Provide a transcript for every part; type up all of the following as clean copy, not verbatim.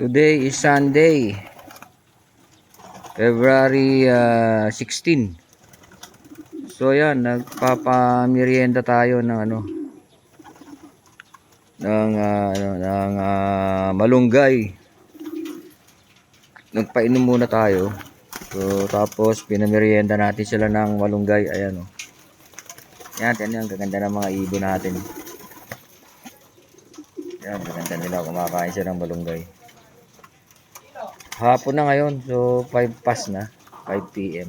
Today is Sunday, February 16. So yan, nagpapamerienda tayo ng malunggay. Nagpainom muna tayo. So tapos pinamerienda natin sila ng malunggay. Ayan oh. Yan, ang gaganda ng mga ibon natin. Yan, gaganda nila, kumakain sila ng malunggay. Hapon na ngayon, so 5 past na, 5 PM.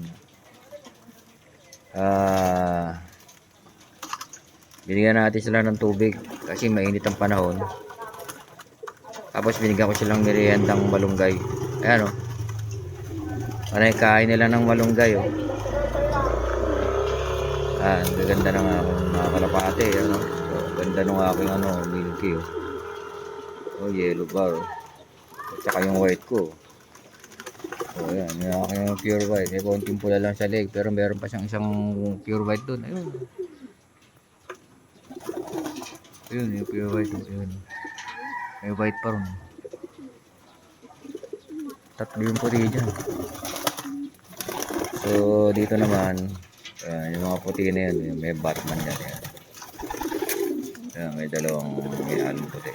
Binigyan natin sila ng tubig kasi mainit ang panahon. Tapos binigyan ko silang meriendang malunggay. Ayan o. Panay kain nila ng malunggay o. Gaganda ng mga kalapate. Ano? So, ganda ng aking milky o. Oh, yellow bar o. At saka yung white ko. So ayan, yung aking pure white. Konting pula lang sa leg, pero meron pa siyang isang pure white doon. Ayun. Ayun, yung pure white. Ayun. May white pa rin. Tatlo yung puti dyan. So dito naman, yung mga puti na yan, may Batman dyan. Ayan, may dalawang may halong puti.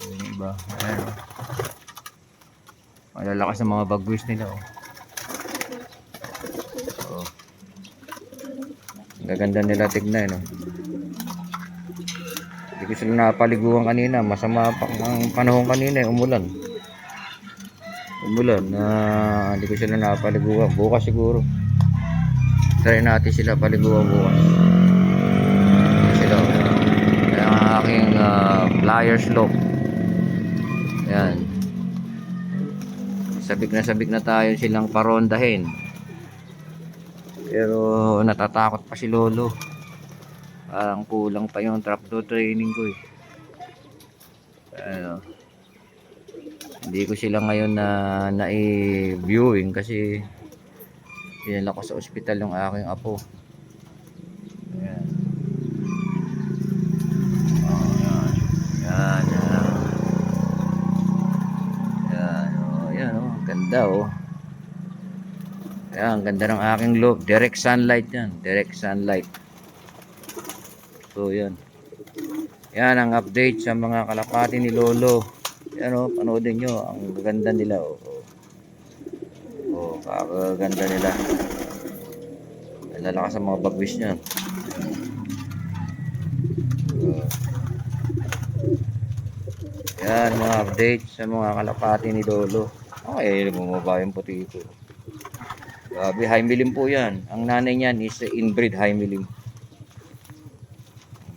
So yung iba, ayan. Malalakas ng mga bagwis nila oh. So, gaganda nila tignan oh. Hindi ko sila napaliguan kanina, masama ang panahon kanina umulan hindi ko sila napaliguan. Bukas siguro try natin sila paliguan bukas. Sila ang aking flyer slope. Yan, sabik na tayo silang parondahin, pero natatakot pa si lolo. Parang kulang pa yung trapdoor training ko eh. Hindi ko sila ngayon na i-viewing kasi dinala ko sa ospital yung aking apo. Ayan. Ayan oh, ganda oh. Ayan, ganda ng aking loop. Direct sunlight yan. Direct sunlight. So yan. Yan ang update sa mga kalapati ni lolo. Yan oh, panoodin nyo. Ang ganda nila oh. Oh, kakaganda nila. Lalakas ang mga bagwis niyan. Yan mga update sa mga kalapati ni lolo. Okay, bumaba yung puti ito. Grabe, high milim po yan. Ang nanay niyan is inbreed high milim.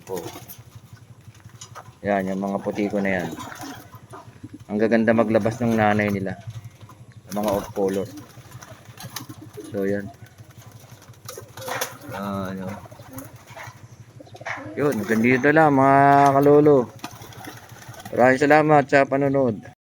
Po. Yan, yung mga puti ko na yan. Ang gaganda maglabas ng nanay nila. Mga off color. So yan. Yun, ganito lang mga kalolo. Maraming salamat sa panonood.